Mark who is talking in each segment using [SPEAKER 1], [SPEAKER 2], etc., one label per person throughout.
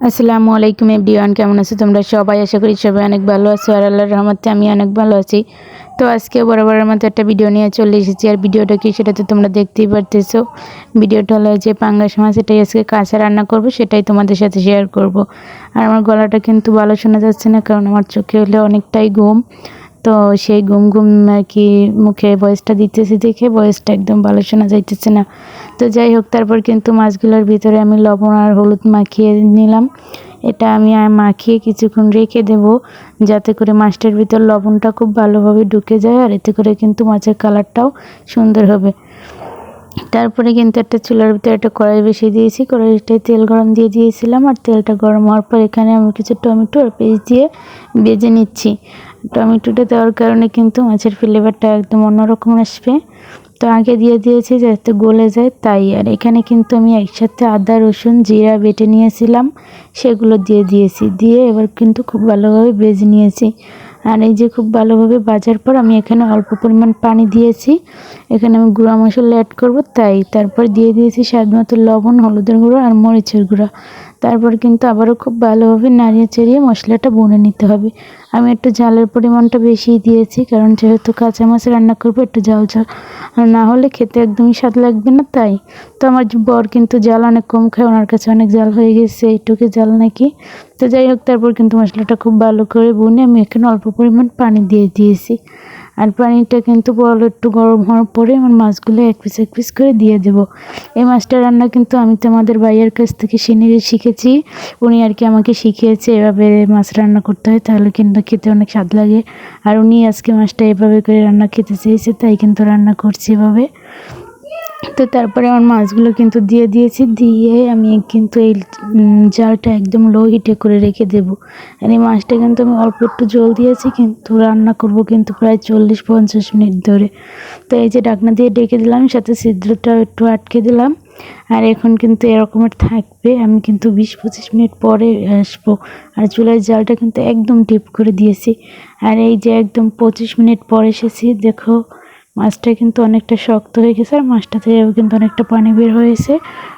[SPEAKER 1] আসসালামু আলাইকুম এভরিওয়ান, কেমন আছো তোমরা সবাই? আশা করি সবাই অনেক ভালো আছো আর আল্লাহর রহমতে আমি অনেক ভালো আছি। তো আজকে বরাবরের মতো একটা ভিডিও নিয়ে চলে এসেছি। আর ভিডিওটা কি সেটা তো তোমরা দেখতেই পারতেছো। ভিডিওটা হলো যে পাঙ্গাস মাছ, এটাই আজকে কাঁচা রান্না করব, সেটাই তোমাদের সাথে শেয়ার করব। আর আমার গলাটা কিন্তু ভালো শোনা যাচ্ছে না, কারণ আমার চোখে হলে অনেকটাই ঘুম। তো সেই ঘুম ঘুম আর কি মুখে ভয়েসটা দিতেছি দেখে ভয়েসটা একদম ভালো শোনা যাইতেছে না। তো যাই হোক, তারপর কিন্তু মাছগুলোর ভিতরে আমি লবণ আর হলুদ মাখিয়ে নিলাম। এটা আমি মাখিয়ে কিছুক্ষণ রেখে দেব, যাতে করে মাছটার ভিতর লবণটা খুব ভালোভাবে ঢুকে যায়, আর এতে করে কিন্তু মাছের কালারটাও সুন্দর হবে। তারপরে কিন্তু একটা চুলার ভিতরে একটা কড়াই বসিয়ে দিয়েছি, কড়াইটায় তেল গরম দিয়ে দিয়েছিলাম। আর তেলটা গরম হওয়ার পর এখানে আমি কিছু টমেটো আর পেঁয়াজ দিয়ে ভেজে নিচ্ছি। টমেটোটা দেওয়ার কারণে কিন্তু মাছের ফ্লেভারটা একদম অন্যরকম আসবে। তো আগে দিয়ে দিয়েছি যাতে গলে যায় তাই। আর এখানে কিন্তু আমি একসাথে আদা রসুন জিরা বেটে নিয়েছিলাম, সেগুলো দিয়ে দিয়েছি। দিয়ে এবার কিন্তু খুব ভালোভাবে ভেজে নিয়েছি। আর এই যে খুব ভালোভাবে ভাজার পর আমি এখানে অল্প পরিমাণ পানি দিয়েছি। এখানে আমি গুঁড়া মশলা অ্যাড করব তাই। তারপর দিয়ে দিয়েছি স্বাদ মতো লবণ, হলুদের গুঁড়ো আর মরিচের গুঁড়া। তারপর কিন্তু আবারও খুব ভালোভাবে নাড়িয়ে চাড়িয়ে মশলাটা ভুনে নিতে হবে। আমি একটু ঝালের পরিমাণটা বেশিই দিয়েছি, কারণ যেহেতু কাঁচা মাছ রান্না করবো একটু ঝাল ঝাল না হলে খেতে একদমই স্বাদ লাগবে না তাই। তো আমার বর কিন্তু ঝাল অনেক কম খায়, ওনার কাছে অনেক ঝাল হয়ে গেছে, এইটুকু ঝাল নাকি। তো যাই হোক, তারপর কিন্তু মশলাটা খুব ভালো করে ভুনে আমি এখানে অল্প পরিমাণ পানি দিয়ে দিয়েছি। আর পানিটা কিন্তু একটু গরম হওয়ার পরে আমার মাছগুলো এক পিস করে দিয়ে দেব। এই মাছটা রান্না কিন্তু আমি তোমাদের ভাইয়ের কাছ থেকে শিখেছি। উনি আর কি আমাকে শিখিয়েছে এভাবে মাছ রান্না করতে হয়, তাহলে কিন্তু খেতে অনেক স্বাদ লাগে। আর উনি আজকে মাছটা এভাবে করে রান্না খেতে চেয়েছে, তাই কিন্তু রান্না করছি এভাবে। তো তারপরে আমার মাছগুলো কিন্তু দিয়ে দিয়েছি, দিয়ে আমি কিন্তু এই জালটা একদম লো হিটে করে রেখে দেব। আর এই মাছটা কিন্তু আমি অল্প একটু জল দিয়েছি, কিন্তু রান্না করব কিন্তু প্রায় 40-50 মিনিট ধরে। তো এই যে ঢাকনা দিয়ে ডেকে দিলাম, সাথে ছিদ্রটাও একটু আটকে দিলাম। আর এখন কিন্তু এরকমের থাকবে, আমি কিন্তু 20-25 মিনিট পরে আসবো। আর চুলার জালটা কিন্তু একদম ডিপ করে দিয়েছি। আর এই যে একদম 25 মিনিট পরে এসেছি, দেখো মাছটা কিন্তু অনেকটা শক্ত হয়ে গেছে, আর মাছটা থেকেও কিন্তু অনেকটা পানি বের হয়েছে।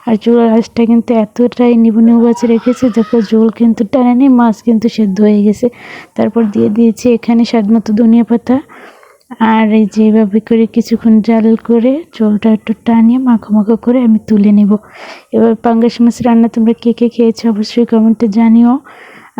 [SPEAKER 1] আর চুলার আঁচটা কিন্তু এতটাই নিবু বাঁচে রেখেছে, দেখো ঝোল কিন্তু টানেনি, মাছ কিন্তু সেদ্ধ হয়ে গেছে। তারপর দিয়ে দিয়েছি এখানে স্বাদ মতো ধনিয়া পাতা। আর এই যে এভাবে করে কিছুক্ষণ জাল করে ঝোলটা একটু টানিয়ে মাখো মাখো করে আমি তুলে নেব। এবার পাঙ্গাস মাছ রান্না তোমরা কে কে খেয়েছো অবশ্যই কমেন্টে জানিও।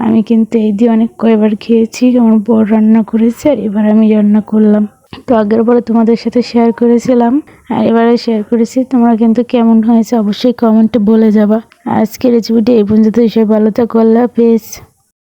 [SPEAKER 1] আমি কিন্তু এই দিয়ে অনেক কয়বার খেয়েছি, আমার বর রান্না করেছে আর এবার আমি রান্না করলাম। তো আগের বারে তোমাদের সাথে শেয়ার করেছিলাম আর এবারে শেয়ার করেছি, তোমরা কিন্তু কেমন হয়েছে অবশ্যই কমেন্টে বলে যাবা। আজকের রেসিপিটি এই পর্যন্ত, সবাই ভালো থাকো, আল্লাহ হাফেজ।